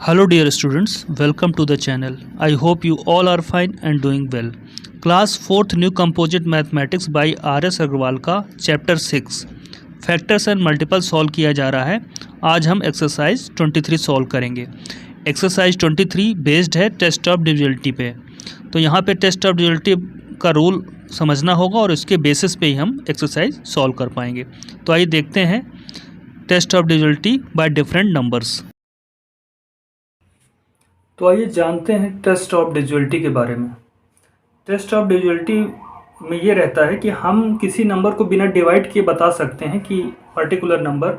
Hello dear students, welcome to the channel. I hope you all are fine and doing well. Class 4th New Composite Mathematics by R.S. Agarwal का chapter 6 factors and multiple solve किया जा रहा है। आज हम exercise 23 solve करेंगे। Exercise 23 based है test of divisibility पे। तो यहाँ पे टेस्ट ऑफ डिविजिबिलिटी का रूल समझना होगा और इसके बेसिस पे ही हम एक्सरसाइज सॉल्व कर पाएंगे। तो आइए देखते हैं test of divisibility by different numbers. तो आइए जानते हैं टेस्ट ऑफ डिविजिबिलिटी के बारे में। टेस्ट ऑफ डिविजिबिलिटी में ये रहता है कि हम किसी नंबर को बिना डिवाइड किए बता सकते हैं कि पर्टिकुलर नंबर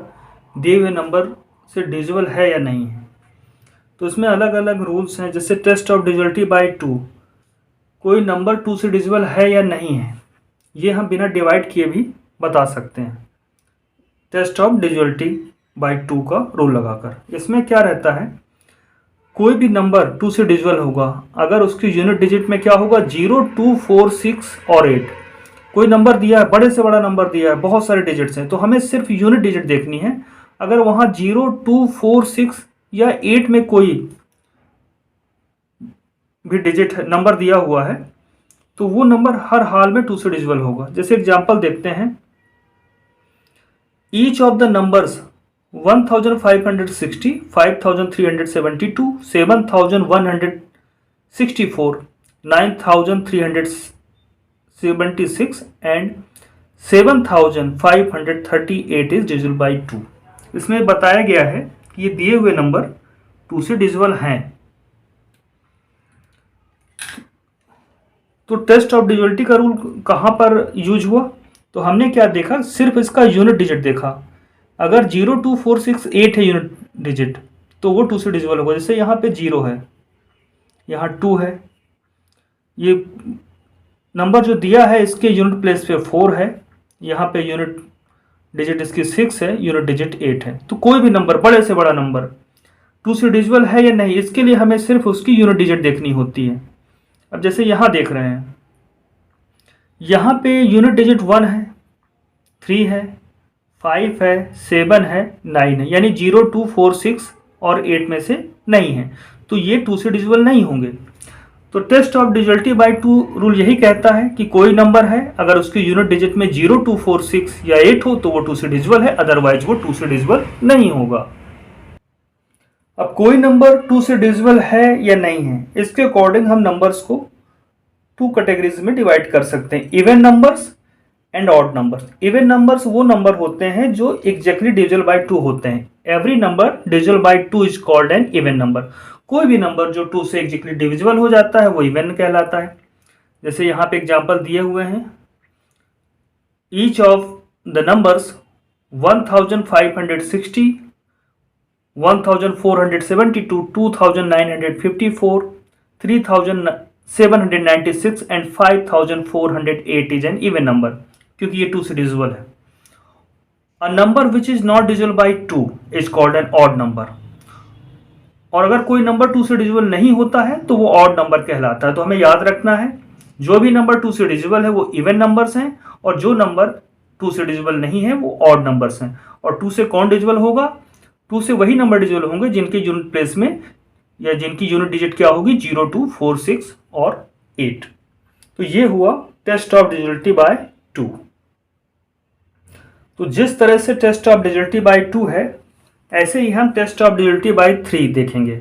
दिए हुए नंबर से डिविजिबल है या नहीं है। तो इसमें अलग अलग रूल्स हैं। जैसे टेस्ट ऑफ डिविजिबिलिटी बाय 2, कोई नंबर 2 से डिविजिबल है या नहीं है, ये हम बिना डिवाइड किए भी बता सकते हैं टेस्ट ऑफ डिविजिबिलिटी बाय 2 का रूल लगाकर। इसमें क्या रहता है, कोई भी नंबर 2 से डिविजिबल होगा अगर उसकी यूनिट डिजिट में क्या होगा 0, 2, 4, 6 और 8। कोई नंबर दिया है, बड़े से बड़ा नंबर दिया है, बहुत सारे डिजिट्स हैं, तो हमें सिर्फ यूनिट डिजिट देखनी है। अगर वहाँ 0, 2, 4, 6 या 8 में कोई भी डिजिट नंबर दिया हुआ है तो वो नंबर हर हाल में 2 से डिविजिबल होगा। जैसे एग्जाम्पल देखते हैं, each of the numbers 1560, 5372, 7164, 9376 and 7538 is divisible by 2। इसमें बताया गया है कि ये दिए हुए नंबर 2 से डिविजिबल हैं। तो टेस्ट ऑफ डिविजिबिलिटी का रूल कहाँ पर यूज हुआ, तो हमने क्या देखा, सिर्फ इसका यूनिट डिजिट देखा। अगर 0, 2, 4, 6, 8 है यूनिट डिजिट तो वो 2 से डिविजिबल होगा। जैसे यहाँ पे 0 है, यहाँ 2 है, ये नंबर जो दिया है इसके यूनिट प्लेस पे 4 है, यहाँ पे यूनिट डिजिट इसकी 6 है, यूनिट डिजिट 8 है। तो कोई भी नंबर, बड़े से बड़ा नंबर 2 से डिविजिबल है या नहीं, इसके लिए हमें सिर्फ उसकी यूनिट डिजिट देखनी होती है। अब जैसे यहाँ देख रहे हैं, यहाँ पे यूनिट डिजिट 1 है, 3 है, 5 है, 7 है, 9 है, यानी 0, 2, 4, 6 और 8 में से नहीं है, तो ये 2 से डिविजिबल नहीं होंगे। तो test of divisibility by 2 rule यही कहता है कि कोई नंबर है अगर उसकी यूनिट डिजिट में 0, 2, 4, 6 या 8 हो तो वो 2 से डिविजिबल है, अदरवाइज वो 2 से डिविजिबल नहीं होगा। अब कोई नंबर 2 से डिविजिबल है या नहीं है, इसके अकॉर्डिंग हम नंबर्स को 2 कैटेगरीज में डिवाइड कर सकते हैं, even numbers and odd numbers. Even numbers वो नंबर होते हैं जो एग्जैक्टली डिविजिबल बाय 2 होते हैं। Every number divisible by 2 is called an even number. कोई भी नंबर जो 2 से एग्जैक्टली डिविजिबल हो जाता है वो इवन कहलाता है। जैसे यहाँ पे एग्जांपल दिए हुए हैं, each of the numbers 1560, 1472, 2954, 3796 and 5408 is an even number, क्योंकि ये 2 से डिविजिबल है। A number which is not divisible by 2 is called an odd number. और अगर कोई नंबर 2 से डिविजिबल नहीं होता है तो वो ऑड नंबर कहलाता है। तो हमें याद रखना है, जो भी नंबर 2 से डिविजिबल है वो इवन नंबर्स हैं, और जो नंबर 2 से डिविजिबल नहीं है वो ऑड नंबर्स हैं। और 2 से कौन डिविजिबल होगा, 2 से वही नंबर डिविजिबल होंगे जिनके यूनिट प्लेस में या जिनकी यूनिट डिजिट क्या होगी 0, 2, 4, 6 और 8। तो ये हुआ टेस्ट ऑफ डिविजिबिलिटी बाय 2। तो जिस तरह से टेस्ट ऑफ डिविजिबिलिटी बाय 2 है, ऐसे ही हम टेस्ट ऑफ डिविजिबिलिटी बाय 3 देखेंगे।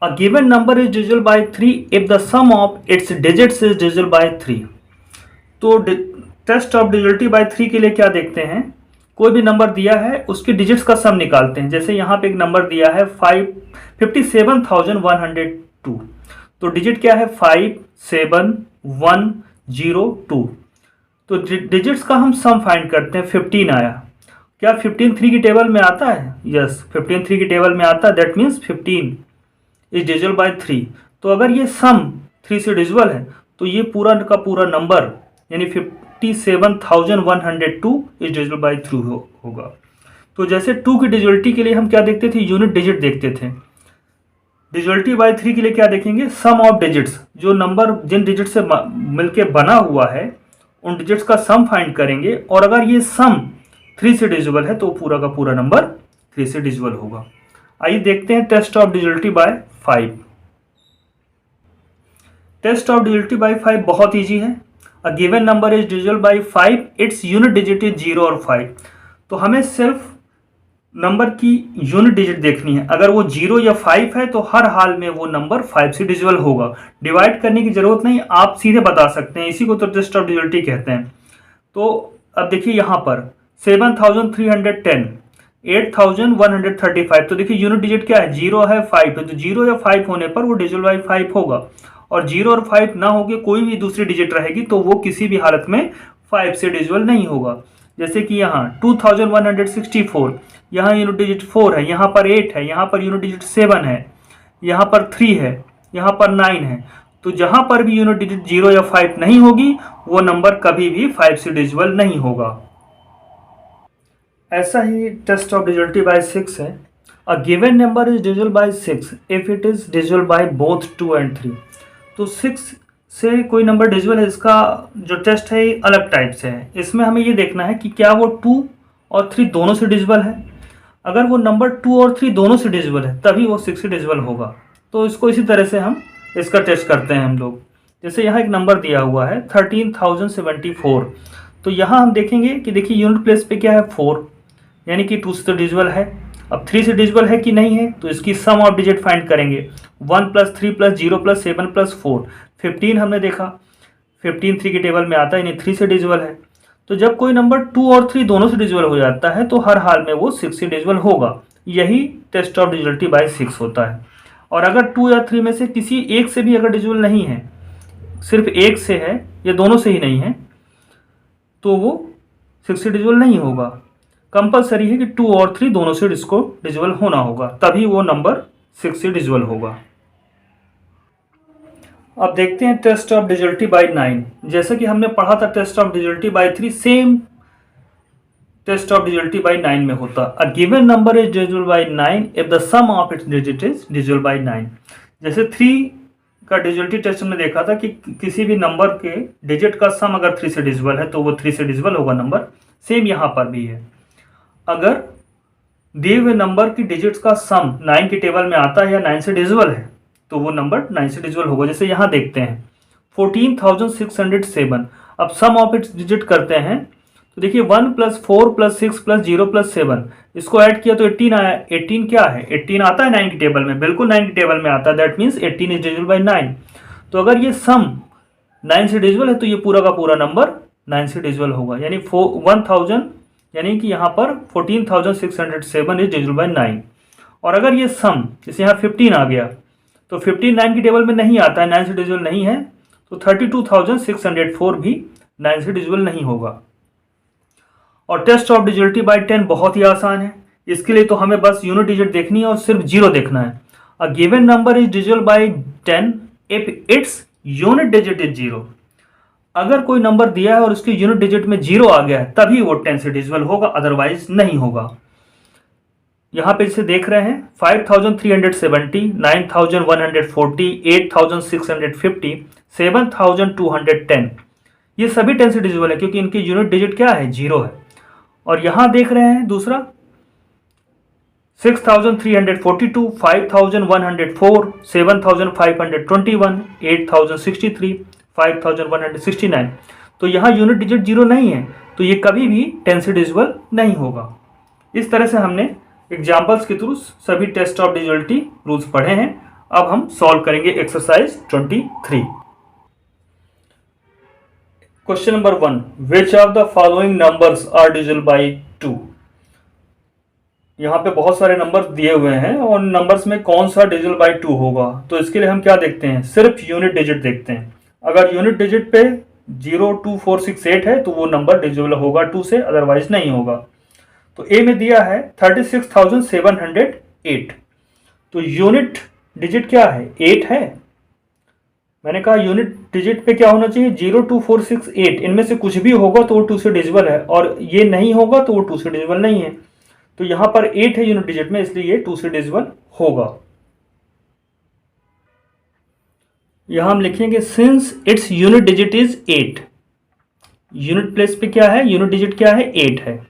A given number is divisible by 3 if the sum of its digits is divisible by 3। तो टेस्ट ऑफ डिविजिबिलिटी बाय 3 के लिए क्या देखते हैं, कोई भी नंबर दिया है उसके डिजिट्स का सम निकालते हैं। जैसे यहाँ पे एक नंबर दिया है 57,102, तो डिजिट क्या है 57102। तो डिजिट्स का हम सम फाइंड करते हैं। 15 आया, क्या 15 3 की टेबल में आता है? यस, 15 3 की टेबल में आता है। That means 15 is divisible by 3। तो अगर ये सम 3 से डिविजिबल है तो ये पूरा का पूरा नंबर यानी 57,102 इज डिविजिबल बाय 3 होगा। तो जैसे 2 की डिविजिबिलिटी के लिए हम क्या देखते थे, यूनिट डिजिट देखते थे। डिविजिबिलिटी बाय 3 के लिए क्या देखेंगे, सम ऑफ डिजिट्स, जो नंबर जिन डिजिट से मिलके बना हुआ है उन डिजिट्स का सम फाइंड करेंगे, और अगर ये सम 3 से डिविजिबल है तो पूरा का पूरा नंबर 3 से डिविजिबल होगा। आइए देखते हैं test of divisibility by 5। Test of divisibility by 5 बहुत ईजी है। A given number is divisible by 5, its unit digit is 0 और 5। तो हमें सिर्फ नंबर की यूनिट डिजिट देखनी है। अगर वो 0 या 5 है तो हर हाल में वो नंबर 5 से डिविजिबल होगा। डिवाइड करने की जरूरत नहीं, आप सीधे बता सकते हैं। इसी को तो टेस्ट ऑफ डिजिटलिटी कहते हैं। तो अब देखिए यहाँ पर 7310, 8135। तो देखिए यूनिट डिजिट क्या है, 0 है, 5 है। तो 0 या 5 होने पर वो डिविजिबल बाय 5 होगा। और 0 और 5 ना होके कोई भी दूसरी डिजिट रहेगी तो वो किसी भी हालत में 5 से डिविजिबल नहीं होगा। जैसे कि यहाँ 2164, यहाँ यूनिट डिजिट 4 है, यहाँ पर 8 है, यहाँ पर यूनिट डिजिट 7 है, यहाँ पर 3 है, यहाँ पर 9 है। तो जहाँ पर भी यूनिट डिजिट 0 या 5 नहीं होगी वो नंबर कभी भी 5 से डिविजिबल नहीं होगा। ऐसा ही टेस्ट ऑफ डिजिटलिटी बाय 6 है। A given number is divisible by 6 if it is divisible by both 2 and 3। तो 6 से कोई नंबर डिविजिबल है, इसका जो टेस्ट है ये अलग टाइप से है। इसमें हमें ये देखना है कि क्या वो 2 और 3 दोनों से डिविजिबल है। अगर वो नंबर 2 और 3 दोनों से डिविजिबल है तभी वो 6 से डिविजिबल होगा। तो इसको इसी तरह से हम इसका टेस्ट करते हैं हम लोग। जैसे यहाँ एक नंबर दिया हुआ है 13074। तो यहाँ हम देखेंगे कि देखिए यूनिट प्लेस पे क्या है 4, यानी कि 2 से तो डिविजिबल है। अब 3 से डिविजिबल है कि नहीं है तो इसकी सम ऑफ डिजिट फाइंड करेंगे। 1 + 3 + 0 + 7 + 4, 15 हमने देखा, 15 3 के टेबल में आता है, यानी 3 से डिविजिबल है। तो जब कोई नंबर 2 और 3 दोनों से डिविजिबल हो जाता है तो हर हाल में वो 6 से डिविजिबल होगा। यही टेस्ट ऑफ डिजिटलिटी बाय 6 होता है। और अगर 2 या 3 में से किसी एक से भी अगर डिविजिबल नहीं है, सिर्फ एक से है या दोनों से ही नहीं है, तो वो 6 से डिविजिबल नहीं होगा। कंपलसरी है कि 2 और 3 दोनों से इसको डिविजिबल होना होगा, तभी वो नंबर 6 से डिविजिबल होगा। अब देखते हैं टेस्ट ऑफ डिजिटलिटी बाय 9। जैसे कि हमने पढ़ा था test of divisibility by 3, same test of divisibility by 9 में होता। A given number is divisible by 9 if the sum of its digit is divisible by 9। जैसे 3 का डिजिटलिटी टेस्ट हमने देखा था कि किसी भी नंबर के डिजिट का सम अगर 3 से डिविजिबल है तो वो 3 से डिविजिबल होगा नंबर। सेम यहाँ पर भी है। अगर दिए हुए नंबर की डिजिट्स का सम 9 के टेबल में आता है या 9 से डिविजिबल है तो वो नंबर 9 से डिविजिबल होगा। जैसे यहाँ देखते हैं 14607। अब सम ऑफ इट्स डिजिट करते हैं तो देखिए 1 + 4 + 6 + 0 + 7, इसको ऐड किया तो 18 आया। 18 क्या है, 18 आता है 9 के टेबल में, बिल्कुल 9 के टेबल में आता है। That means 18 is divisible by 9। तो अगर ये सम 9 से डिविजिबल है तो ये पूरा का पूरा नंबर 9 से डिविजिबल होगा। यानी 1000, यानी कि यहाँ पर 14607 इज डिविजिबल बाय 9। और अगर ये सम जैसे यहाँ 15 आ गया तो 15 9 के टेबल में नहीं आता है, 9 से डिविजिबल नहीं है, तो 32604 भी 9 से डिविजिबल नहीं होगा। और टेस्ट ऑफ डिजिटलिटी बाय 10 बहुत ही आसान है। इसके लिए तो हमें बस यूनिट डिजिट देखनी है और सिर्फ 0 देखना है। A given number is divisible by 10 if it's unit digit is 0। अगर कोई नंबर दिया है और उसके यूनिट डिजिट में 0 आ गया है तभी वो 10 से डिविजिबल होगा, अदरवाइज नहीं होगा। यहाँ पे जैसे देख रहे हैं 5370, 9140, 8650, 7210, ये सभी 10 से डिविजिबल है क्योंकि इनकी यूनिट डिजिट क्या है, 0 है। और यहाँ देख रहे हैं दूसरा 6342, 5104, 7521, 8063, 5169। तो यहाँ यूनिट डिजिट 0 नहीं है तो ये कभी भी 10 से डिविजिबल नहीं होगा। इस तरह से हमने एग्जाम्पल्स के थ्रू सभी टेस्ट ऑफ डिजिटलिटी रूल्स पढ़े हैं। अब हम सॉल्व करेंगे exercise 23। Question number 1, which of the following numbers are divisible by 2। यहाँ पे बहुत सारे नंबर्स दिए हुए हैं और नंबर्स में कौन सा डिविजिबल बाय 2 होगा। तो इसके लिए हम क्या देखते हैं, सिर्फ यूनिट डिजिट देखते हैं। अगर यूनिट डिजिट पे 0 2 4 6 8 है तो वो नंबर डिविजिबल होगा 2 से, अदरवाइज नहीं होगा। तो ए में दिया है 36708। तो यूनिट डिजिट क्या है, 8 है। मैंने कहा यूनिट डिजिट पे क्या होना चाहिए, 0 2 4 6 8, इनमें से कुछ भी होगा तो वो 2 से डिविजिबल है, और ये नहीं होगा तो वो 2 से डिविजिबल नहीं है। तो यहाँ पर 8 है यूनिट डिजिट में, इसलिए ये 2 से डिविजिबल होगा। यहाँ हम लिखेंगे since it's unit digit is 8। Unit place पे क्या है, यूनिट डिजिट क्या है, 8 है।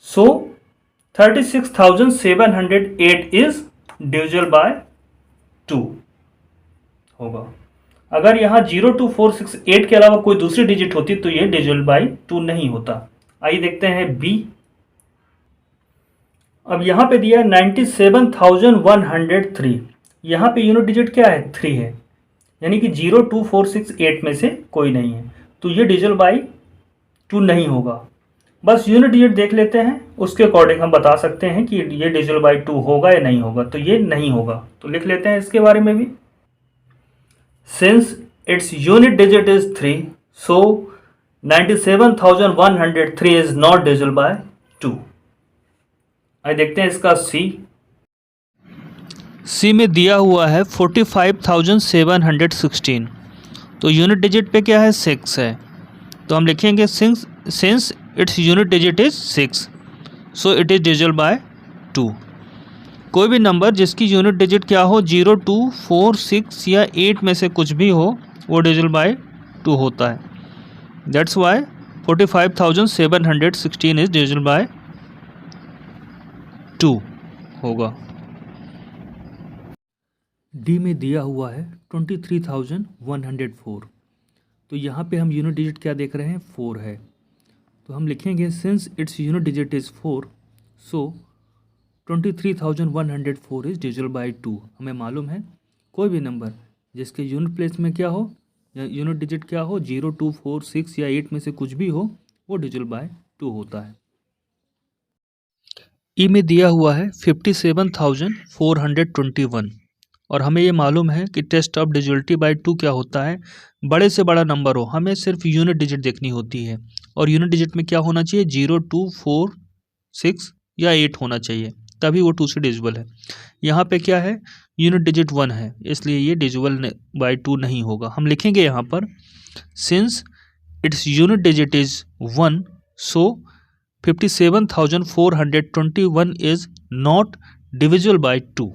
सो 36,708 इज डिविजिबल बाय 2 होगा। अगर यहाँ 02468 के अलावा कोई दूसरी डिजिट होती तो ये डिविजिबल बाय 2 नहीं होता। आइए देखते हैं बी। अब यहाँ पे दिया है 97,103, यहाँ पे यूनिट डिजिट क्या है 3 है, यानी कि 02468 में से कोई नहीं है, तो ये डिविजिबल बाय 2 नहीं होगा। बस यूनिट डिजिट देख लेते हैं, उसके अकॉर्डिंग हम बता सकते हैं कि ये डिविजिबल बाय 2 होगा या नहीं होगा। तो ये नहीं होगा, तो लिख लेते हैं इसके बारे में भी। Since it's unit digit is 3, so 97,103 is not divisible by 2। आइए देखते हैं इसका सी में दिया हुआ है 45,716, तो यूनिट डिजिट पे क्या है 6 है, तो हम लिखेंगे since it's unit digit is 6, so it is divisible by 2। कोई भी नंबर जिसकी यूनिट डिजिट क्या हो 0, 2, 4, 6 या 8 में से कुछ भी हो वो डिविजिबल बाय 2 होता है। That's why 45,716 is divisible by 2 होगा। डी में दिया हुआ है 23,104, तो यहाँ पे हम यूनिट डिजिट क्या देख रहे हैं 4 है, तो हम लिखेंगे since it's unit digit is 4, so 23,104 is divisible by 2। हमें मालूम है कोई भी नंबर जिसके यूनिट प्लेस में क्या हो या यूनिट डिजिट क्या हो 0, 2, 4, 6 या 8 में से कुछ भी हो वो डिविजिबल बाय 2 होता है। ई में दिया हुआ है 57,421, और हमें ये मालूम है कि टेस्ट ऑफ डिविजिबिलिटी बाय 2 क्या होता है, बड़े से बड़ा नंबर हो हमें सिर्फ यूनिट डिजिट देखनी होती है, और यूनिट डिजिट में क्या होना चाहिए 0, 2, 4, 6 या 8 होना चाहिए, तभी वो 2 से डिविजिबल है। यहाँ पे क्या है यूनिट डिजिट 1 है, इसलिए ये डिविजिबल बाय 2 नहीं होगा। हम लिखेंगे यहाँ पर since it's unit digit is 1, so 57,421 is not divisible by 2।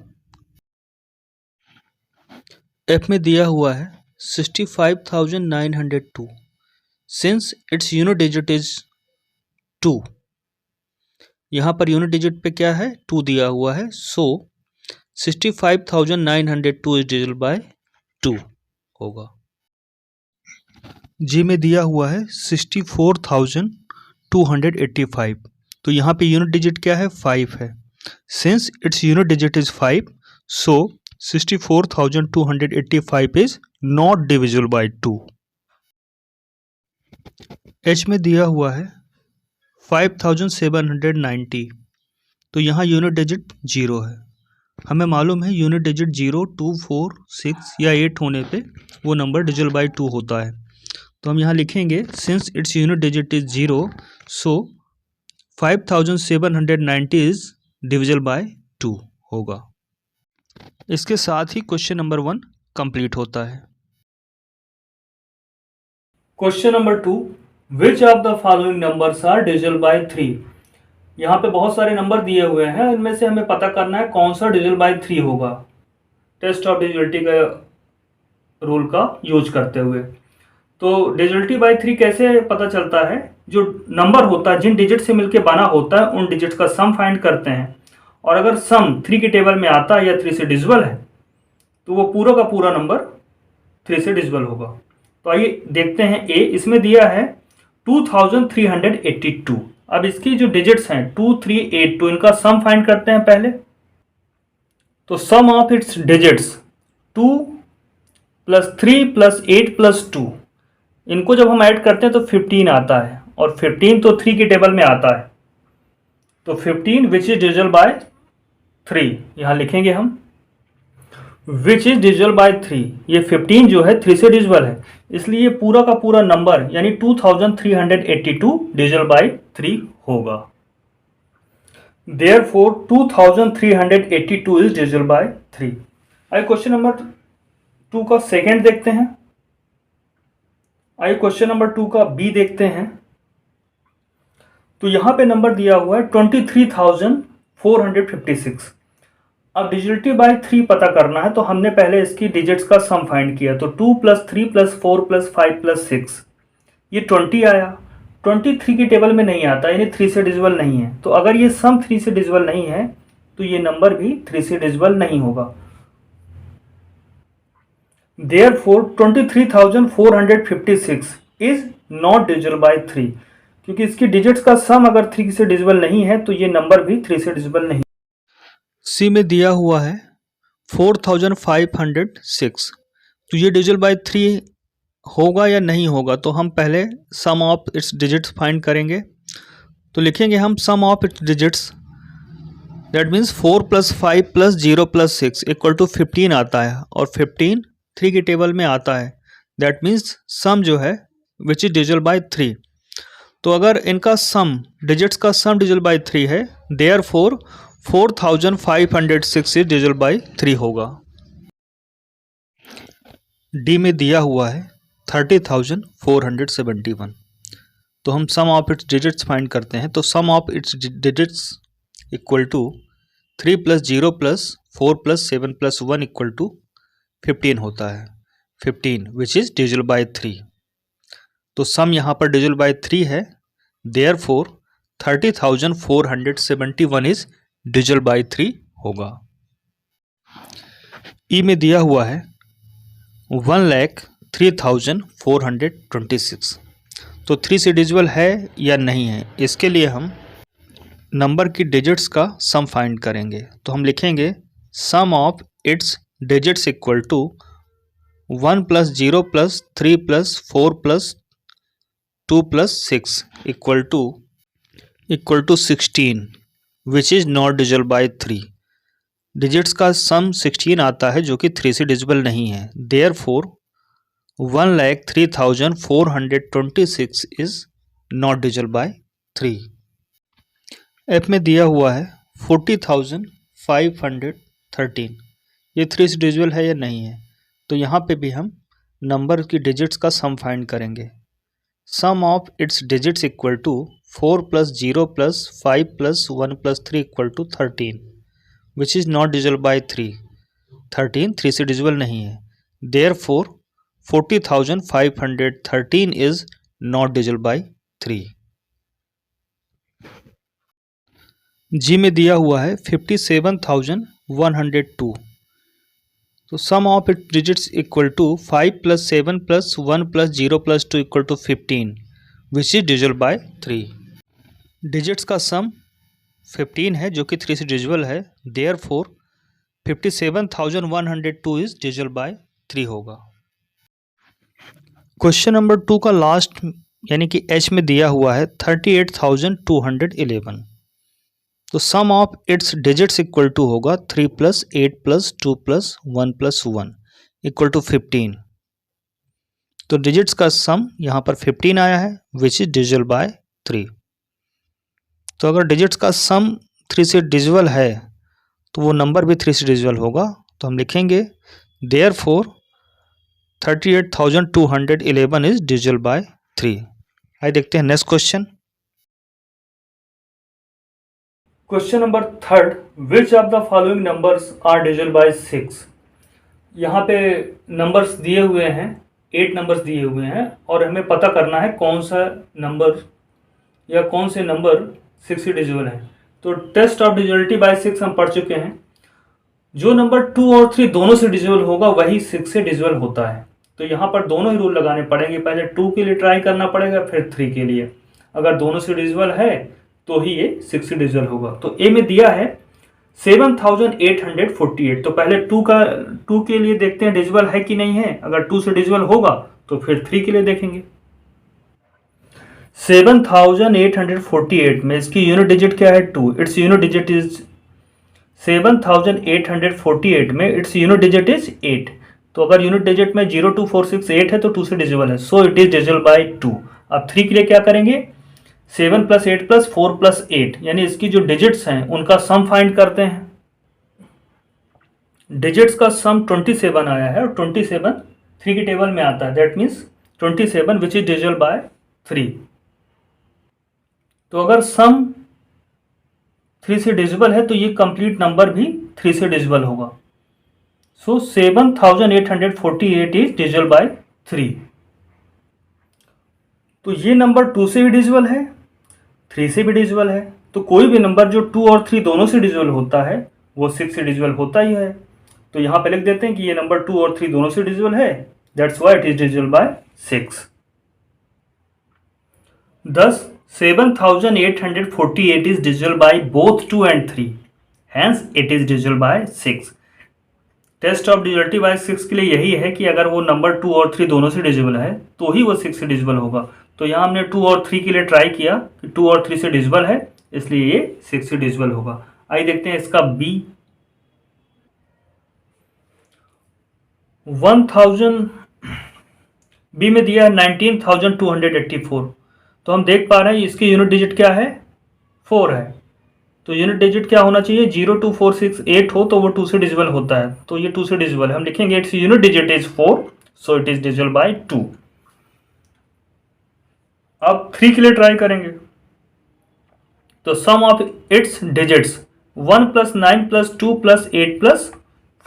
F में दिया हुआ है 65,902, since it's unit digit is 2, यहाँ पर यूनिट डिजिट पे क्या है 2 दिया हुआ है, सो 65,902 इज डिविजिबल बाय 2 होगा। जी में दिया हुआ है 64,285, तो यहाँ पे यूनिट डिजिट क्या है 5 है, since it's unit digit is 5, so 64,285 is not divisible by 2। H में दिया हुआ है 5,790, तो यहाँ यूनिट डिजिट 0 है। हमें मालूम है यूनिट डिजिट 0, 2, 4, 6 या 8 होने पे वो नंबर डिविजिबल बाय 2 होता है, तो हम यहाँ लिखेंगे since it's unit digit is 0, so 5,790 is divisible by 2 होगा। इसके साथ ही क्वेश्चन नंबर 1 कंप्लीट होता है। Question number 2, which of the following numbers are divisible by 3। यहाँ पे बहुत सारे नंबर दिए हुए हैं, इनमें से हमें पता करना है कौन सा डिविजिबल बाय 3 होगा टेस्ट ऑफ डिविजिबिलिटी का रूल का यूज करते हुए। तो डिविजिबिलिटी बाय 3 कैसे पता चलता है, जो नंबर होता है जिन डिजिट से मिलके बना होता है उन डिजिट्स का सम फाइंड करते हैं, और अगर सम 3 की टेबल में आता है या 3 से डिविजिबल है तो वो पूरा का पूरा नंबर 3 से डिविजिबल होगा। तो आइए देखते हैं ए, इसमें दिया है 2382। अब इसकी जो डिजिट्स हैं 2382, इनका सम फाइंड करते हैं पहले। तो सम ऑफ इट्स डिजिट्स 2 + 3 + 8 + 2, इनको जब हम ऐड करते हैं तो 15 आता है, और 15 तो 3 की टेबल में आता है, तो 15 विच इज डिविजिबल बाय 3, यहाँ लिखेंगे हम विच इज डिविजिबल बाय 3। ये 15 जो है 3 से डिविजिबल है, इसलिए पूरा का पूरा नंबर यानी 2382 डिविजिबल बाय 3 होगा। Therefore 2382 is divisible by 3। आइए क्वेश्चन नंबर 2 का सेकेंड देखते हैं। आइए क्वेश्चन नंबर 2 का बी देखते हैं। तो यहां पे नंबर दिया हुआ है 23,456। अब डिविजिबिलिटी बाय 3 पता करना है, तो हमने पहले इसकी डिजिट्स का सम फाइंड किया, तो 2 + 3 + 4 + 5 + 6, ये 20 आया। 23 की टेबल में नहीं आता, यानी 3 से डिविजिबल नहीं है। तो अगर ये सम 3 से डिविजिबल नहीं है तो ये नंबर भी 3 से डिविजिबल नहीं होगा। Therefore 23,456 is not divisible by 3, क्योंकि इसकी डिजिट्स का सम अगर 3 से डिविजिबल नहीं है तो ये नंबर भी 3 से डिविजिबल नहीं। सी में दिया हुआ है 4506, तो ये डिविजिबल बाय 3 होगा या नहीं होगा, तो हम पहले sum of its digits find करेंगे। तो लिखेंगे हम sum of its digits, that means 4 + 5 + 0 + 6 = 15 आता है, और 15 3 की टेबल में आता है। दैट मीन्स सम जो है विच इज डिविजिबल बाय 3। तो अगर इनका सम डिजिट्स का सम डिविजिबल बाय 3 है, देयरफॉर 4506 इज डिविजिबल बाय 3 होगा। डी में दिया हुआ है 30,471, तो हम sum of its digits find करते हैं। तो sum of its digits equal to 3 + 0 + 4 + 7 + 1 = 15 होता है। 15 विच इज डिविजिबल बाय 3। तो सम यहाँ पर डिविजिबल बाय 3 है, देयरफॉर 30,471 इज डिविजिबल बाय 3 होगा। ई में दिया हुआ है 1,03,426, तो 3 से डिविजिबल है या नहीं है, इसके लिए हम नंबर की डिजिट्स का सम फाइंड करेंगे। तो हम लिखेंगे sum of its digits equal to 1 + 0 + 3 + 4 + 2 + 6 equal to 16 which is not divisible by 3। Digits का सम 16 आता है जो कि 3 से डिविजिबल नहीं है, therefore 1,03,426 is not divisible by 3। F में दिया हुआ है 40,513, ये 3 से डिविजिबल है या नहीं है, तो यहाँ पे भी हम नंबर की डिजिट्स का सम फाइंड करेंगे। Sum of its digits equal to 4 + 0 + 5 + 1 + 3 = 13 which is not divisible by 3। 13 3 से डिविजिबल नहीं है, therefore 40,513 is not divisible by 3। G में दिया हुआ है 57,102, तो sum of it digits equal to 5 + 7 + 1 + 0 + 2 = 15 which is divisible by 3। Digits का सम 15 है जो कि 3 से डिविजिबल है, देयरफॉर 57,102 इज डिविजिबल बाय 3 होगा। क्वेश्चन नंबर 2 का लास्ट यानी कि एच में दिया हुआ है 38,211, तो sum of its digits equal to होगा 3 + 8 + 2 + 1 + 1 = 15। तो डिजिट्स का सम यहाँ पर 15 आया है विच इज डिविजिबल बाय 3। तो अगर डिजिट्स का सम 3 से डिविजिबल है तो वो नंबर भी 3 से डिविजिबल होगा, तो हम लिखेंगे देयरफॉर 38,211 इज डिविजिबल बाय 3। आइए देखते हैं next question. Question number 3, which of the following numbers are divisible by 6। यहाँ पे नंबर्स दिए हुए हैं, 8 नंबर्स दिए हुए हैं और हमें पता करना है कौन सा नंबर या कौन से नंबर 6 से डिविजिबल है। तो टेस्ट ऑफ डिविजिबिलिटी बाय 6 हम पढ़ चुके हैं। जो नंबर 2 और 3 दोनों से डिविजिबल होगा वही 6 से डिविजिबल होता है। तो यहाँ पर दोनों ही रूल लगाने पड़ेंगे, पहले 2 के लिए ट्राई करना पड़ेगा फिर 3 के लिए। अगर दोनों से डिविजिबल है तो ही ये 6 से डिविजिबल होगा। तो ए में दिया है 7,848, तो पहले 2 के लिए देखते हैं डिविजिबल है कि नहीं है। अगर 2 से डिविजिबल होगा तो फिर 3 के लिए देखेंगे। 7,848 में इसकी यूनिट डिजिट क्या है 2, इट्स यूनिट डिजिट इज 7,848 में इट्स यूनिट डिजिट इज 8। तो अगर यूनिट डिजिट में 0 2 4 6 8 है तो 2 से डिविजिबल है, सो इट इज डिविजिबल बाय 2। अब 3 के लिए क्या करेंगे, 7 + 8 + 4 + 8 यानी इसकी जो डिजिट्स हैं उनका सम फाइंड करते हैं। डिजिट्स का सम 27 आया है और 27 3 की टेबल में आता है, that means 27 which is divisible by 3। तो अगर सम 3 से डिविजिबल है तो ये कंप्लीट नंबर भी 3 से डिविजिबल होगा। सो 7,848 इज डिविजिबल बाय 3। तो ये नंबर 2 से भी डिविजिबल है, 3 से भी डिविजिबल है। तो कोई भी नंबर जो 2 और 3 दोनों से डिविजिबल होता है वो 6 से डिविजिबल होता ही है। तो यहाँ पे लिख देते हैं कि ये नंबर 2 और 3 दोनों से डिविजिबल है, that's why it is divisible by 6। Thus 7848 is divisible by both 2 and 3, hence it is divisible by 6। Test of divisibility by 6 के लिए यही है कि अगर वो नंबर 2 और 3 दोनों से डिविजिबल है तो ही वो 6 से डिविजिबल होगा। तो यहाँ हमने 2 और 3 के लिए ट्राई किया कि 2 और 3 से डिविजिबल है, इसलिए ये 6 से डिविजिबल होगा। आइए देखते हैं इसका बी। 1000 बी में दिया है 19,284। तो हम देख पा रहे हैं इसकी यूनिट डिजिट क्या है, 4 है। तो यूनिट डिजिट क्या होना चाहिए, 02468 हो तो वो 2 से डिविजिबल होता है, तो ये 2 से डिविजिबल है। हम लिखेंगे its unit digit is 4, so it is divisible by 2। अब 3 के लिए ट्राई करेंगे। तो sum of its digits 1 + 9 + 2 + 8 +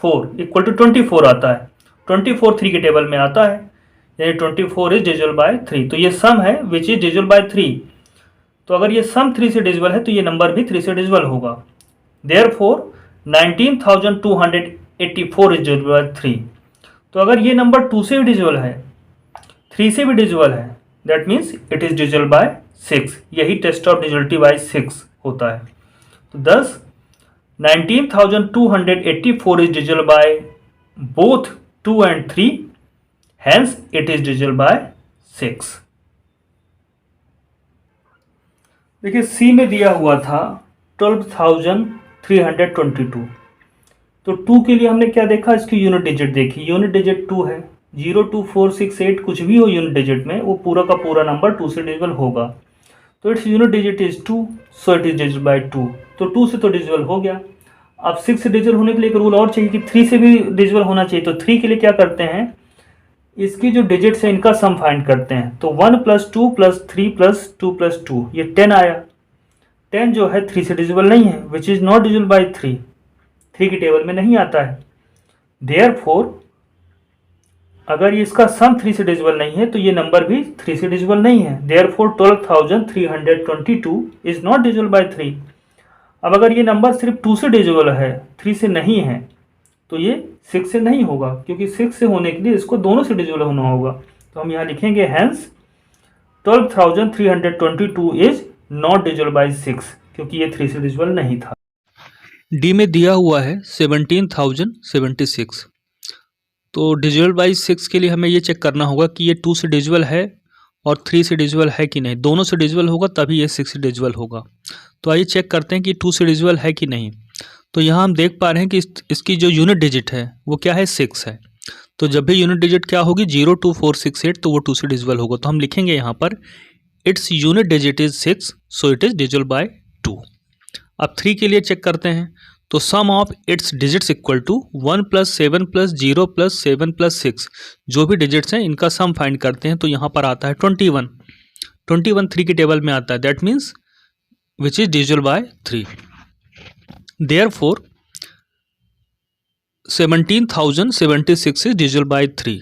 4 equal to 24 आता है। 24 3 के टेबल में आता है, यानी 24 इज डिविजिबल बाय 3। तो ये सम है विच इज डिविजिबल बाय 3। तो अगर ये सम 3 से डिविजिबल है तो ये नंबर भी 3 से डिविजिबल होगा। Therefore 19,284 is divisible by 3। तो अगर ये नंबर 2 से भी डिविजिबल है, 3 से भी डिविजिबल है, that means it is divisible by 6। यही टेस्ट ऑफ डिविजिबिलिटी बाय 6 होता है। तो 19,284 is divisible by both 2 and 3, hence it is divisible by 6। देखिए सी में दिया हुआ था 12,322। तो 2 के लिए हमने क्या देखा, इसकी यूनिट डिजिट देखी, यूनिट डिजिट 2 है। 02468 कुछ भी हो यूनिट डिजिट में, वो पूरा का पूरा नंबर 2 से डिविजिबल होगा। तो it's unit digit is 2, so it is divisible by 2। तो 2 से तो डिविजिबल हो गया। अब 6 से डिविजिबल होने के लिए एक रूल और चाहिए कि 3 से भी डिविजिबल होना चाहिए। तो 3 के लिए क्या करते हैं, इसकी जो डिजिट्स है इनका सम फाइंड करते हैं। तो 1 + 2 + 3 + 2 + 2 ये 10 आया। 10 जो है 3 से डिविजिबल नहीं है, which is not divisible by 3। 3 की टेबल में नहीं आता है। देयरफॉर अगर ये इसका सम 3 से डिविजिबल नहीं है तो ये नंबर भी 3 से डिविजिबल नहीं है। Therefore 12,322 is not divisible by 3। अब अगर ये नंबर सिर्फ 2 से डिविजिबल है, 3 से नहीं है, तो ये 6 से नहीं होगा, क्योंकि 6 से होने के लिए इसको दोनों से डिविजिबल होना होगा। तो हम यहाँ लिखेंगे hence 12,322 is not divisible by 6, क्योंकि ये 3 से डिविजिबल नहीं था। डी में दिया हुआ है 17,076। तो डिविजिबल बाई 6 के लिए हमें ये चेक करना होगा कि ये 2 से डिविजिबल है और 3 से डिविजिबल है कि नहीं। दोनों से डिविजिबल होगा तभी ये 6 से डिविजिबल होगा। तो आइए चेक करते हैं कि 2 से डिविजिबल है कि नहीं। तो यहाँ हम देख पा रहे हैं कि इसकी जो यूनिट डिजिट है वो क्या है, 6 है। तो जब भी यूनिट डिजिट क्या होगी 02468, तो वो 2 से डिविजिबल होगा। तो हम लिखेंगे यहाँ पर its unit digit is 6, so it is divisible by 2। अब 3 के लिए चेक करते हैं। तो sum of its digits equal to 1 + 7 + 0 + 7 + 6, जो भी डिजिट्स हैं इनका सम फाइंड करते हैं। तो यहाँ पर आता है 21। 21 3 की टेबल में आता है, that means which is divisible by 3। Therefore 17,076 is divisible by 3।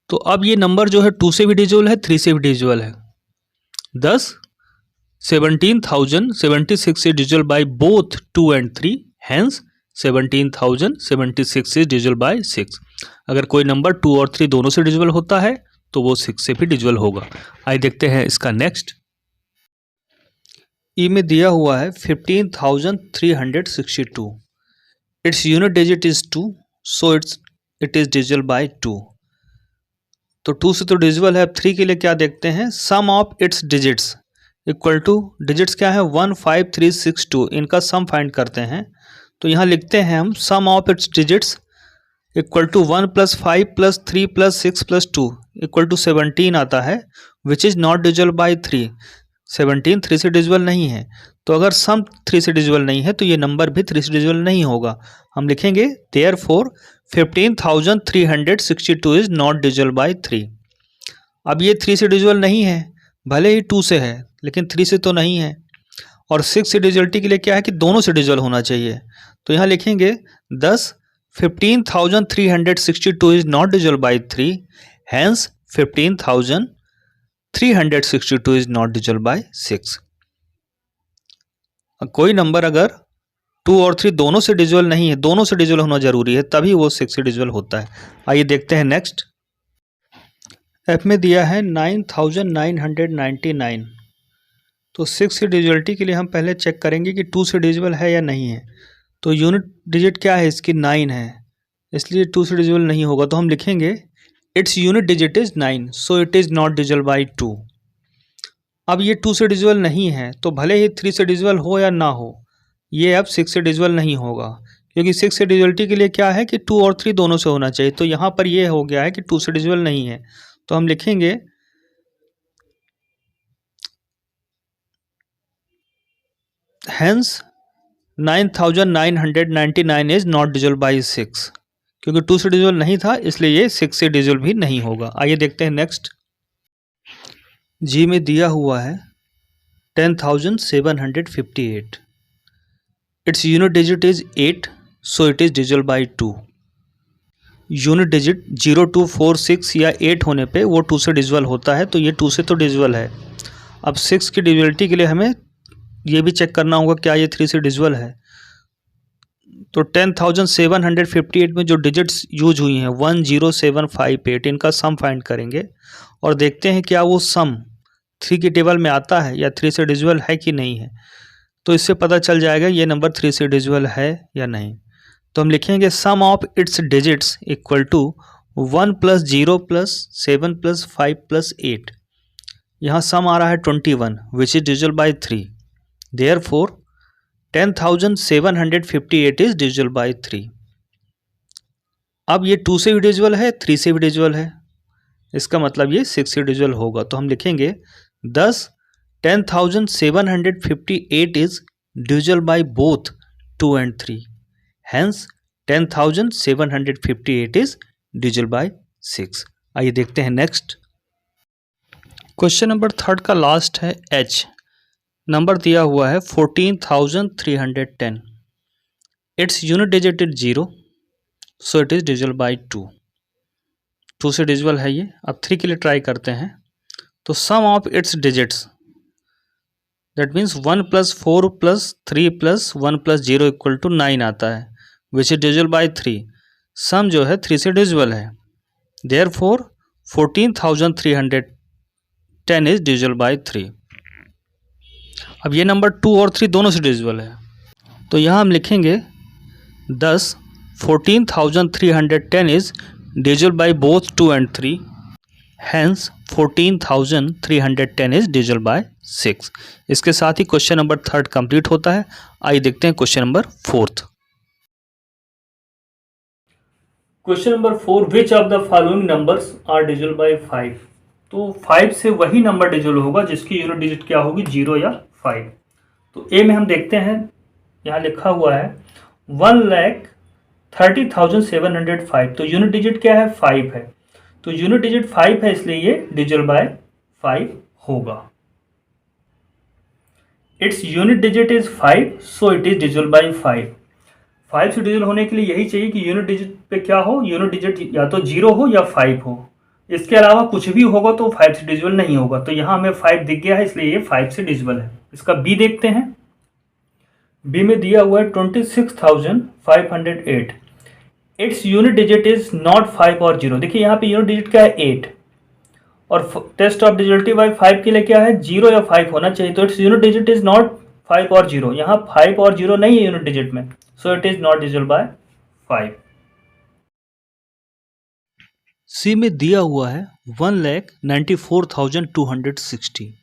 तो अब ये नंबर जो है 2 से भी डिविजिबल है, 3 से भी डिविजिबल है। thus 17,076 is divisible by both 2 and 3, hence 17,076 is divisible by 6। अगर कोई नंबर 2 और 3 दोनों से डिविजिबल होता है तो वो 6 से भी डिविजिबल होगा। आइए देखते हैं इसका नेक्स्ट। ई में दिया हुआ है 15,362। It's unit digit is 2, so it is divisible by 2। तो 2 से तो डिविजिबल है। अब 3 के लिए क्या देखते हैं, sum of its digits equal to, digits क्या है 15362, इनका सम फाइंड करते हैं। तो यहाँ लिखते हैं हम sum of its digits equal to 1 + 5 + 3 + 6 + 2 equal to 17 आता है, which is not divisible by 3। 17 3 से डिविजिबल नहीं है। तो अगर सम 3 से डिविजिबल नहीं है तो ये नंबर भी 3 से डिविजिबल नहीं होगा। हम लिखेंगे therefore 15,362 is not divisible by 3। अब ये 3 से डिविजिबल नहीं है, भले ही 2 से है, लेकिन 3 से तो नहीं है। और 6 से डिविजिबिलिटी के लिए क्या है कि दोनों से डिविजिबल होना चाहिए। तो यहाँ लिखेंगे 15,362 is not divisible by 3, hence 15,000 362 is not divisible by 6। कोई नंबर अगर 2 और 3 दोनों से डिविजिबल नहीं है, दोनों से डिविजिबल होना जरूरी है, तभी वो 6 से डिविजिबल होता है। आइए देखते हैं नेक्स्ट। एफ में दिया है 9999। तो 6 की डिविजिबिलिटी के लिए हम पहले चेक करेंगे कि 2 से डिविजिबल है या नहीं है। तो यूनिट डिजिट क्या है इसकी, 9 है, इसलिए 2 से डिविजिबल नहीं होगा। तो हम लिखेंगे its unit digit is 9, so it is not divisible by 2। अब ये 2 से डिविजिबल नहीं है, तो भले ही 3 से डिविजिबल हो या ना हो, ये अब 6 से डिविजिबल नहीं होगा, क्योंकि 6 से डिविजिबिलिटी के लिए क्या है कि 2 और 3 दोनों से होना चाहिए। तो यहाँ पर ये हो गया है कि 2 से डिविजिबल नहीं है, तो हम लिखेंगे hence 9999 is not divisible by 6, क्योंकि 2 से डिविजिबल नहीं था, इसलिए ये 6 से डिविजिबल भी नहीं होगा। आइए देखते हैं नेक्स्ट। जी में दिया हुआ है 10,758। It's unit digit is 8, so it is divisible by 2। Unit digit 0, 2, 4, 6 या 8 होने पे वो 2 से डिविजिबल होता है, तो ये 2 से तो डिविजिबल है। अब 6 की डिविजिबिलिटी के लिए हमें ये भी चेक करना होगा क्या ये 3 से डिविजिबल है। तो 10,758 में जो डिजिट्स यूज हुई हैं 10758, इनका सम फाइंड करेंगे और देखते हैं क्या वो सम 3 की टेबल में आता है या 3 से डिविजिबल है कि नहीं है। तो इससे पता चल जाएगा ये नंबर 3 से डिविजिबल है या नहीं। तो हम लिखेंगे sum of its digits equal to 1 + 0 + 7 + 5 + 8। यहाँ सम आ रहा है 21 विच is divisible by 3। Therefore 10,758 is divisible by 3। अब ये 2 से भी डिविजिबल है, 3 से भी डिविजिबल है, इसका मतलब ये 6 से डिविजिबल होगा। तो हम लिखेंगे thus 10,758 is divisible by both 2 and 3. Hence 10,758 is divisible by 6. आइए देखते हैं नेक्स्ट। क्वेश्चन नंबर 3 का लास्ट है H। नंबर दिया हुआ है 14,310। It's unit digit is 0, so it is divisible by 2। 2 से डिविजिबल है ये। अब 3 के लिए ट्राई करते हैं। तो sum of its digits that means 1 + 4 + 3 + 1 + 0 equal to 9 आता है which is divisible by 3। Sum जो है 3 से डिविजिबल है, देयरफॉर 14,310 इज डिविजिबल बाई 3। अब ये नंबर 2 और 3 दोनों से डिविजिबल है, तो यहाँ हम लिखेंगे 10 14,310 is divisible by both 2 and 3। Hence 14,310 is divisible by 6। इसके साथ ही क्वेश्चन नंबर 3 कंप्लीट होता है। आइए देखते हैं question number 4। Question number 4, which of the following numbers are divisible by 5। तो 5 से वही नंबर डिविजिबल होगा जिसकी यूनिट डिजिट क्या होगी, 0 या 5। तो ए में हम देखते हैं, यहाँ लिखा हुआ है 1,30,705। तो यूनिट डिजिट क्या है, 5 है। तो यूनिट डिजिट 5 है, इसलिए ये डिविजिबल बाय 5 होगा। It's unit digit is 5, so it is divisible by 5। 5 से डिविजिबल होने के लिए यही चाहिए कि यूनिट डिजिट पे क्या हो, यूनिट डिजिट या तो 0 हो या 5 हो। इसके अलावा कुछ भी होगा तो 5 से डिविजिबल नहीं होगा। तो यहाँ हमें 5 दिख गया है, इसलिए ये 5 से डिविजिबल है। इसका बी देखते हैं। बी में दिया हुआ है 26,508। It's unit digit is not 5 और 0। देखिए यहाँ पे यूनिट डिजिट क्या है, 8, और टेस्ट ऑफ डिजिबिलिटी बाय 5 के लिए क्या है, 0 या 5 होना चाहिए। तो it's unit digit is not 5 और 0। यहाँ 5 और 0 नहीं है यूनिट डिजिट में, सो it is not divisible by 5। सी में दिया हुआ है 1,94,260।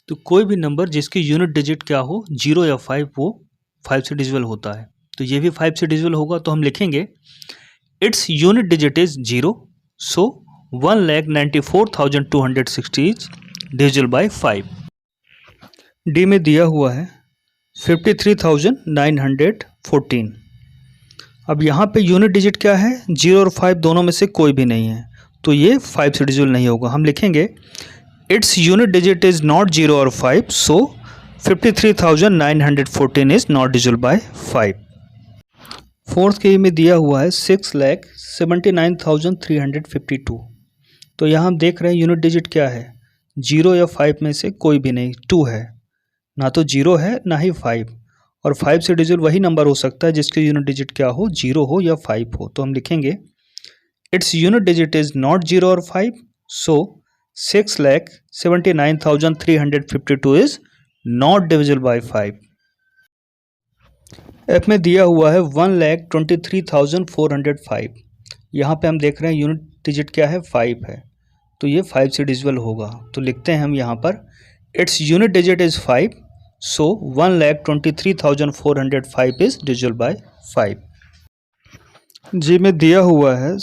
तो कोई भी नंबर जिसकी यूनिट डिजिट क्या हो, 0 या 5, वो 5 से डिविजिबल होता है। तो ये भी 5 से डिविजिबल होगा। तो हम लिखेंगे its unit digit is 0, so 1,94,260 is divisible by 5। D में दिया हुआ है 53,914। अब यहाँ पे यूनिट डिजिट क्या है, 0 और 5 दोनों में से कोई भी नहीं है, तो ये 5 से डिविजिबल नहीं होगा। हम लिखेंगे its unit digit is not 0 और 5, सो 53,914 is not divisible by 5। Fourth के में दिया हुआ है 6,79,352। तो यहाँ हम देख रहे हैं यूनिट डिजिट क्या है, 0 या 5 में से कोई भी नहीं, 2 है, ना तो 0 है ना ही 5, और 5 से डिजिट वही नंबर हो सकता है जिसके यूनिट डिजिट क्या हो, 0 हो या 5 हो। तो हम लिखेंगे its unit digit is not 0 और 5, सो 6,79,352 is not divisible by 5। F में दिया हुआ है 1,23,405, यहाँ पे हम देख रहे हैं यूनिट डिजिट क्या है, 5 है, तो ये 5 से डिविजिबल होगा। तो लिखते हैं हम यहाँ पर its unit digit is 5, so 1,23,405 is divisible by 5। जी में दिया हुआ है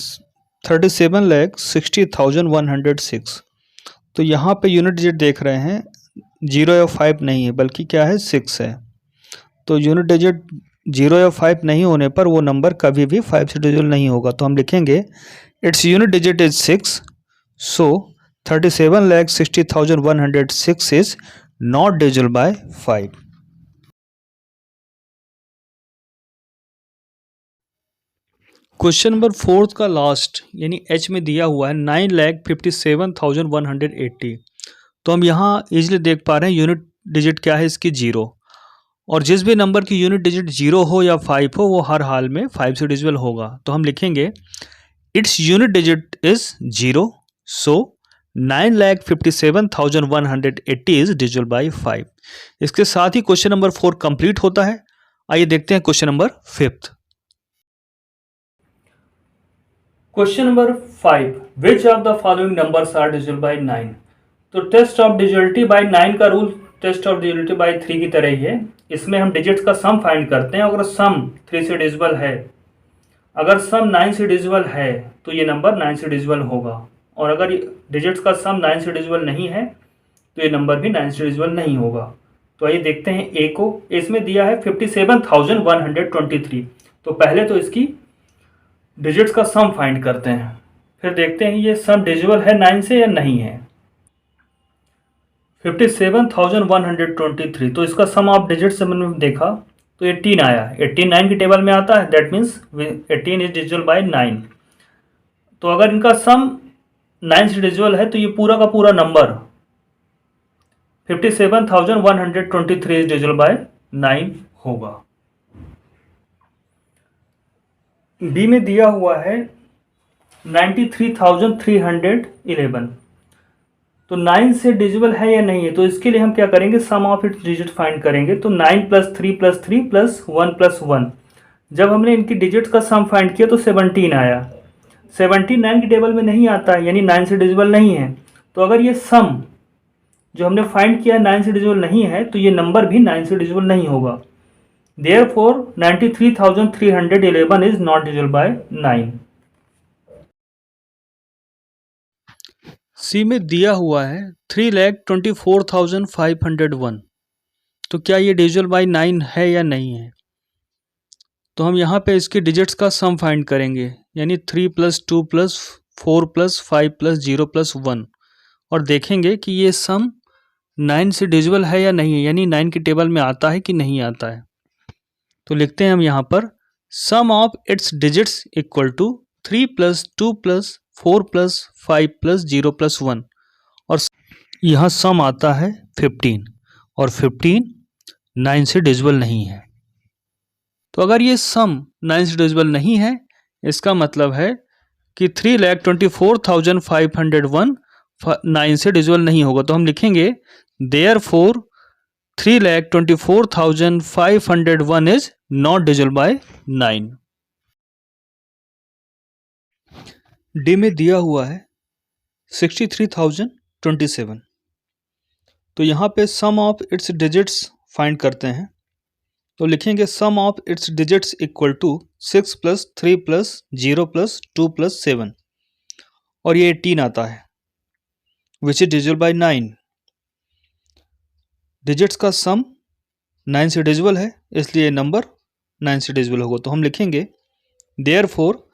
37,60,106, तो यहाँ पे यूनिट डिजिट देख रहे हैं 0 या 5 नहीं है बल्कि क्या है, 6 है। तो यूनिट डिजिट 0 या 5 नहीं होने पर वो नंबर कभी भी 5 से डिविजिबल नहीं होगा। तो हम लिखेंगे its unit digit is 6, so 37,60,106 is not divisible by 5। Question number 4 का लास्ट यानी एच में दिया हुआ है 9,57,180, तो हम यहाँ इजीली देख पा रहे हैं यूनिट डिजिट क्या है इसकी, 0, और जिस भी नंबर की यूनिट डिजिट 0 हो या 5 हो वो हर हाल में 5 से डिविजिबल होगा। तो हम लिखेंगे its unit digit is 0, so 9,57,180 is divisible by 5। इसके साथ ही क्वेश्चन नंबर 4 कंप्लीट होता है। आइए देखते हैं question number 5। Question number 5, which of the following numbers are divisible by 9। तो टेस्ट ऑफ डिविजिबिलिटी बाय 9 का rule test of divisibility by 3 की तरह ही है। इसमें हम डिजिट्स का सम फाइंड करते हैं। अगर सम 3 से डिविजिबल है, अगर सम 9 से डिविजिबल है तो ये नंबर 9 से डिविजिबल होगा, और अगर डिजिट्स का सम 9 से डिविजिबल नहीं है तो ये नंबर भी 9 से डिविजिबल नहीं होगा। तो आइए देखते हैं ए को। इसमें दिया है 57,123, तो पहले तो इसकी डिजिट्स का सम फाइंड करते हैं, फिर देखते हैं ये सम डिविजिबल है 9 से या नहीं है। 57,123, तो इसका सम ऑफ डिजिट से मैंने देखा तो 18 आया, 18 9 की टेबल में आता है, that means 18 is divisible by 9। तो अगर इनका सम 9 से डिविजिबल है तो ये पूरा का पूरा नंबर 57,123 इज डिविजिबल बाय 9 होगा। बी में दिया हुआ है 93,311, तो 9 से डिविजिबल है या नहीं है, तो इसके लिए हम क्या करेंगे, sum of its digit find करेंगे। तो 9 + 3 + 3 + 1 + 1, जब हमने इनकी डिजिट्स का सम फाइंड किया तो 17 आया। 17 9 की टेबल में नहीं आता है, यानी 9 से डिविजिबल नहीं है। तो अगर ये सम जो हमने फाइंड किया 9 से डिविजिबल नहीं है तो ये नंबर भी 9 से डिविजिबल नहीं होगा। Therefore 93,311 is not divisible by 9। सी में दिया हुआ है 3,24,501, तो क्या ये डिविजिबल बाई 9 है या नहीं है। तो हम यहाँ पे इसके डिजिट्स का सम फाइंड करेंगे, यानी 3 + 2 + 4 + 5 + 0 + 1, और देखेंगे कि ये सम 9 से डिविजिबल है या नहीं है, यानी 9 की टेबल में आता है कि नहीं आता है। तो लिखते हैं हम यहाँ पर sum of its digits equal to 3 + 2 + 4 + 5 + 0 + 1, और यहाँ सम आता है 15, और 15 9 से डिविजिबल नहीं है। तो अगर ये सम 9 से डिविजिबल नहीं है, इसका मतलब है कि 3,24,501 9 से डिविजिबल नहीं होगा। तो हम लिखेंगे therefore 3,24,501 is not divisible by 9। D में दिया हुआ है 63,027, तो यहाँ पे sum of its digits find करते हैं। तो लिखेंगे sum of its digits equal to 6 + 3 + 0 + 2 + 7, और ये 18 आता है which is divisible by 9। Digits का सम 9 से डिविजिबल है, इसलिए नंबर 9 से डिविजिबल होगा। तो हम लिखेंगे therefore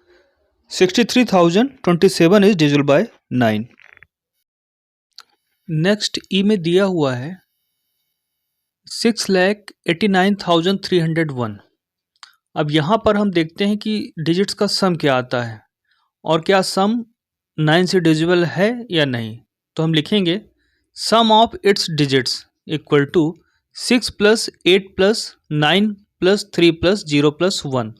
63,027 is divisible by 9। Next E में दिया हुआ है 6,89,301। अब यहाँ पर हम देखते हैं कि डिजिट्स का सम क्या आता है और क्या सम 9 से डिविजिबल है या नहीं। तो हम लिखेंगे sum of its digits equal to 6 plus 8 plus 9 plus 3 plus 0 plus 1।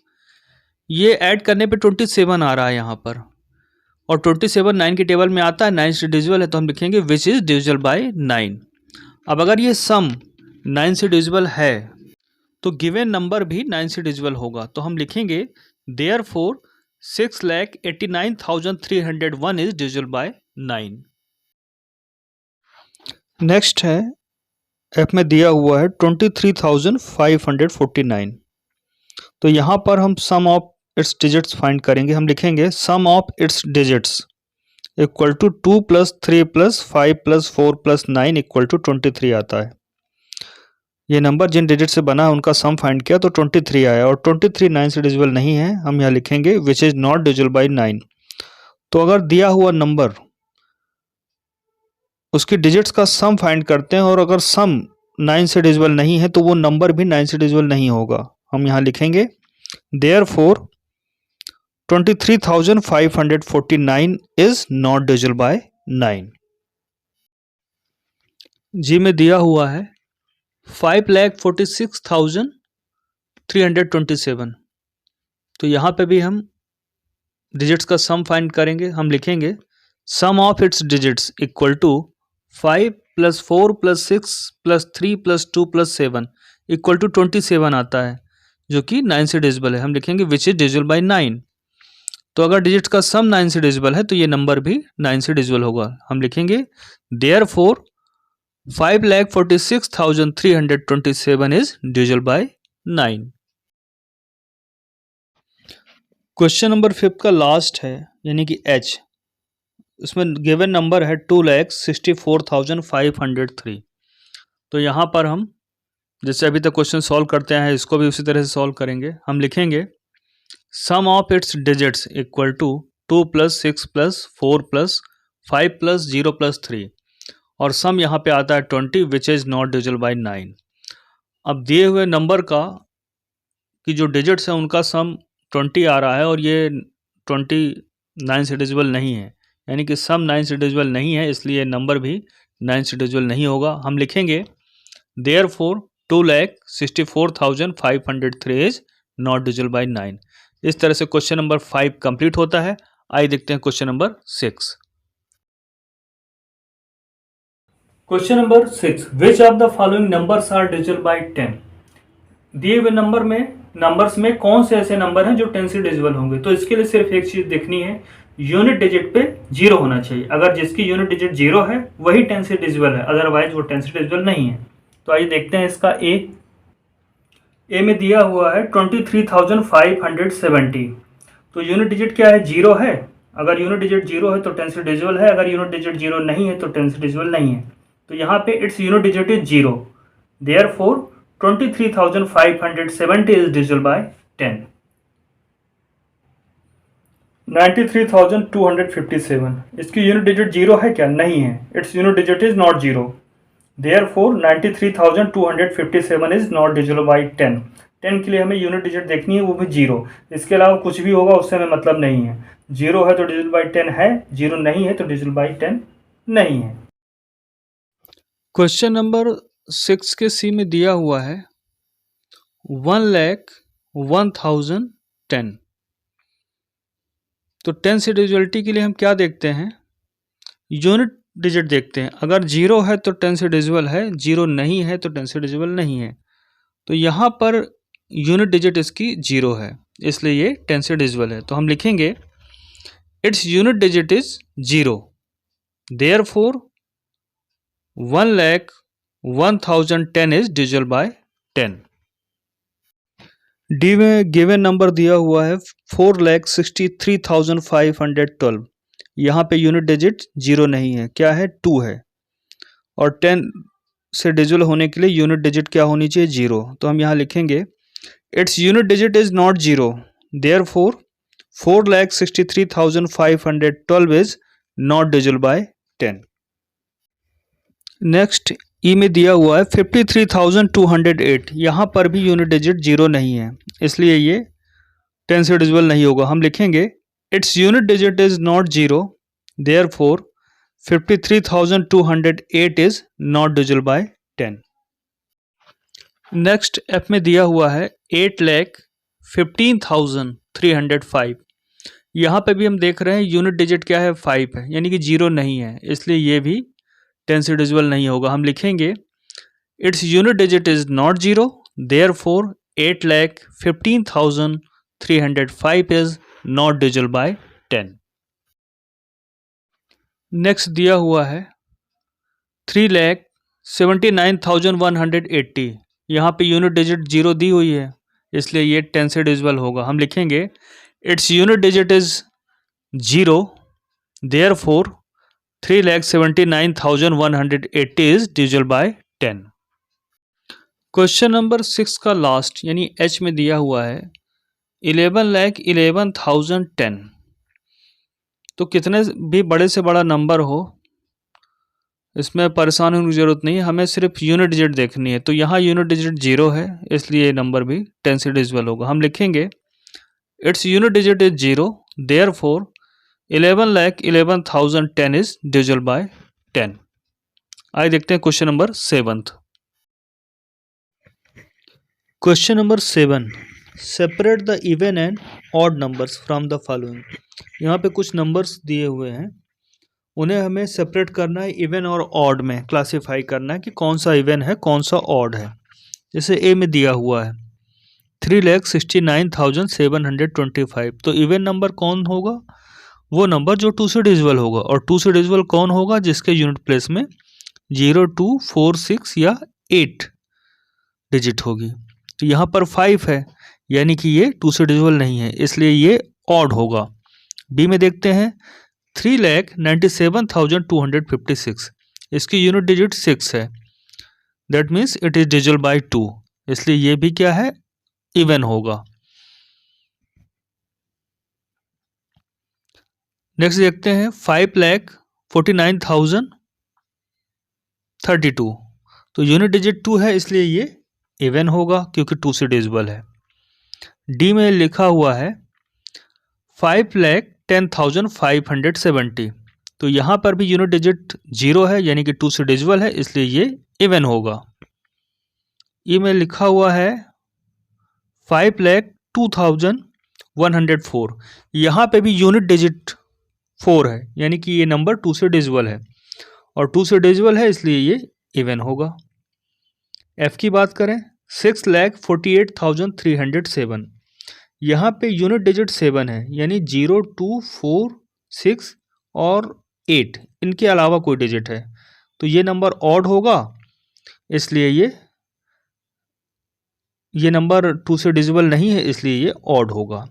ये ऐड करने पे 27 आ रहा है यहाँ पर, और 27 9 के टेबल में आता है, 9 से डिविजिबल है, तो हम लिखेंगे विच इज़ डिविजिबल बाय 9। अब अगर ये सम 9 से डिविजिबल है तो गिवन नंबर भी 9 से डिविजिबल होगा, तो हम लिखेंगे therefore 6,89,301 is divisible by 9। Next है एफ में दिया हुआ है 23,549। तो यहाँ पर हम sum of its digits find करेंगे। हम लिखेंगे sum of its digits equal to 2 plus 3 plus 5 plus 4 plus 9 equal to 23 आता है। ये नंबर जिन डिजिट से बना है उनका सम फाइंड किया तो 23 आया, और 23 9 से डिविजिबल नहीं है। हम यहाँ लिखेंगे विच इज़ नॉट डिविजिबल बाई 9। तो अगर दिया हुआ नंबर उसकी डिजिट्स का सम फाइंड करते हैं और अगर सम 9 से डिविजिबल नहीं है तो वो नंबर भी 9 से डिविजिबल नहीं होगा। हम यहाँ लिखेंगे therefore 23,549 is not divisible by 9। जी में दिया हुआ है 5,46,327। तो यहाँ पे भी हम डिजिट्स का सम फाइंड करेंगे। हम लिखेंगे sum of its digits equal to 5 plus 4 plus 6 plus 3 plus 2 plus 7 equal to 27 आता है, जो कि 9 से डिविजिबल है। हम लिखेंगे विच इज डिविजिबल बाय 9। तो अगर डिजिट्स का सम 9 से डिविजिबल है तो ये नंबर भी 9 से डिविजिबल होगा। हम लिखेंगे therefore 5,46,327 is divisible by 9। Question number 5 का लास्ट है, यानी कि एच। इसमें गिवन नंबर है 2,64,503। तो यहाँ पर हम जैसे अभी तक क्वेश्चन सॉल्व करते हैं इसको भी उसी तरह से सॉल्व करेंगे। हम लिखेंगे sum of its digits equal to 2 plus 6 plus 4 plus 5 plus 0 plus 3, और सम यहाँ पे आता है 20 which is not divisible by 9। अब दिए हुए नंबर का कि जो डिजिट्स हैं उनका सम 20 आ रहा है और ये 20 9 से डिविजिबल नहीं है, यानी कि सम 9 से डिविजिबल नहीं है, इसलिए नंबर भी 9 से डिविजिबल नहीं होगा। हम लिखेंगे therefore 2,64,503 is not divisible by 9। इस तरह से क्वेश्चन नंबर 5 कंप्लीट होता है। आइए देखते हैं question number 6। Question number 6, which of the following numbers are divisible by 10। दिए हुए नंबर्स में कौन से ऐसे नंबर हैं जो 10 से डिविजिबल होंगे। तो इसके लिए सिर्फ एक चीज देखनी है, यूनिट डिजिट पे 0 होना चाहिए। अगर जिसकी यूनिट डिजिट 0 है वही 10 से डिविजिबल है, अदरवाइज वो 10 से डिविजिबल नहीं है। तो आइए देखते हैं इसका ए में दिया हुआ है 23,570। तो यूनिट डिजिट क्या है, 0 है। अगर यूनिट डिजिट 0 है तो 10 से डिविजिबल है, अगर यूनिट डिजिट 0 नहीं है तो 10 से डिविजिबल नहीं है। तो यहाँ पे it's unit digit is 0, therefore 23,570 is divisible by 10। 93,257, इसकी यूनिट डिजिट 0 है क्या, नहीं है। It's unit digit is not 0, therefore 93,257 is not divisible by 10। 10 के लिए हमें यूनिट डिजिट देखनी है, वो भी 0। इसके अलावा कुछ भी होगा उससे हमें मतलब नहीं है। 0 है तो डिविजिबल बाय 10 है, 0 नहीं है तो डिविजिबल बाय 10 नहीं है। क्वेश्चन नंबर 6 के सी में दिया हुआ है 1,01,010। तो 10 से डिविजिबिलिटी के लिए हम क्या देखते हैं, यूनिट डिजिट देखते हैं। अगर 0 है तो 10 से डिविजिबल है, 0 नहीं है तो 10 से डिविजिबल नहीं है। तो यहाँ पर यूनिट डिजिट इसकी 0 है, इसलिए ये 10 से डिविजिबल है। तो हम लिखेंगे its unit digit is 0, therefore 1,01,010 is divisible by 10। D में गिवन नंबर दिया हुआ है 4,63,512। यहाँ पे यूनिट डिजिट 0 नहीं है, क्या है, 2 है। और 10 से डिविजिबल होने के लिए यूनिट डिजिट क्या होनी चाहिए, 0। तो हम यहाँ लिखेंगे its unit digit is not 0, therefore 4,63,512 is not divisible by 10। Next E में दिया हुआ है 53,208। यहाँ पर भी यूनिट डिजिट 0 नहीं है, इसलिए ये 10 से डिविजिबल नहीं होगा। हम लिखेंगे its unit digit is not 0, therefore 53,208 is not divisible by 10। Next F में दिया हुआ है 8,15,305। यहाँ पे भी हम देख रहे हैं यूनिट डिजिट क्या है, 5 है, यानी कि 0 नहीं है, इसलिए ये भी 10 से डिविजिबल नहीं होगा। हम लिखेंगे its unit digit is not 0, therefore 8,15,305 is not divisible by 10। Next दिया हुआ है 3,79,180। यहाँ पे यूनिट डिजिट 0 दी हुई है, इसलिए ये 10 से डिविजिबल होगा। हम लिखेंगे its unit digit is 0, therefore 3,79,180 is divisible by 10। Question number 6 का लास्ट यानी एच में दिया हुआ है 11,11,010। तो कितने भी बड़े से बड़ा नंबर हो, इसमें परेशान होने की ज़रूरत नहीं है, हमें सिर्फ यूनिट डिजिट देखनी है। तो यहाँ यूनिट डिजिट 0 है, इसलिए ये नंबर भी 10 से डिविजिबल होगा। हम लिखेंगे its unit digit is 0, therefore 11,11,010 is divisible by 10। आइए देखते हैं question number 7। Question number 7, separate the even and odd numbers from the following. यहाँ पे कुछ नंबर्स दिए हुए हैं, उन्हें हमें सेपरेट करना है, इवन और ऑड में क्लासिफाई करना है कि कौन सा इवन है कौन सा ऑड है। जैसे ए में दिया हुआ है 3,69,725, तो इवन नंबर कौन होगा, वो नंबर जो 2 से डिविजिबल होगा। और 2 से डिविजिबल कौन होगा, जिसके यूनिट प्लेस में 0, 2, 4, 6 या 8 डिजिट होगी। तो यहाँ पर 5 है, यानी कि ये 2 से डिविजिबल नहीं है, इसलिए ये ऑड होगा। बी में देखते हैं 3,97,256, इसकी यूनिट डिजिट 6 है, that means it is divisible by 2, इसलिए ये भी क्या है, इवन होगा। नेक्स्ट देखते हैं 5,49,032, तो यूनिट डिजिट 2 है, इसलिए ये इवन होगा क्योंकि 2 से डिविजिबल है। डी में लिखा हुआ है 5,10,570, तो यहाँ पर भी यूनिट डिजिट 0 है, यानी कि 2 से डिविजिबल है, इसलिए ये इवन होगा। ई में लिखा हुआ है 5,02,104, यहाँ पे भी यूनिट डिजिट 4 है, यानी कि ये नंबर 2 से डिविजिबल है, और 2 से डिविजिबल है, इसलिए ये इवन होगा। एफ की बात करें 6,48,307, यहाँ पे यूनिट डिजिट 7 है, यानी 0, 2, 4, 6 और 8, इनके अलावा कोई डिजिट है, तो ये नंबर ऑड होगा, इसलिए ये नंबर 2 से डिविजिबल नहीं है, इसलिए ये ऑड होगा।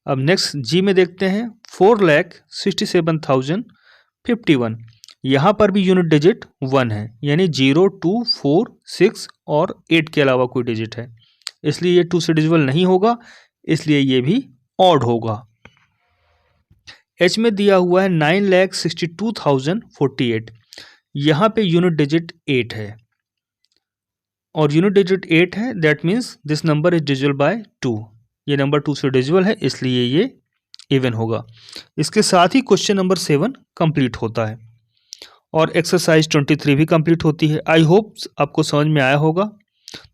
अब नेक्स्ट जी में देखते हैं 4,67,051, यहाँ पर भी यूनिट डिजिट 1 है, यानी 0, 2, 4, 6 और 8 के अलावा कोई डिजिट है, इसलिए ये 2 से डिविजिबल नहीं होगा, इसलिए ये भी ऑड होगा। एच में दिया हुआ है 9,62,048, यहाँ पे यूनिट डिजिट 8 है, और यूनिट डिजिट 8 है, that means this number is divisible by 2, ये नंबर 2 से डिविजिबल है, इसलिए ये इवन होगा। इसके साथ ही क्वेश्चन नंबर 7 कंप्लीट होता है और एक्सरसाइज 23 भी कंप्लीट होती है। आई होप आपको समझ में आया होगा।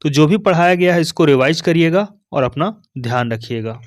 तो जो भी पढ़ाया गया है इसको रिवाइज करिएगा और अपना ध्यान रखिएगा।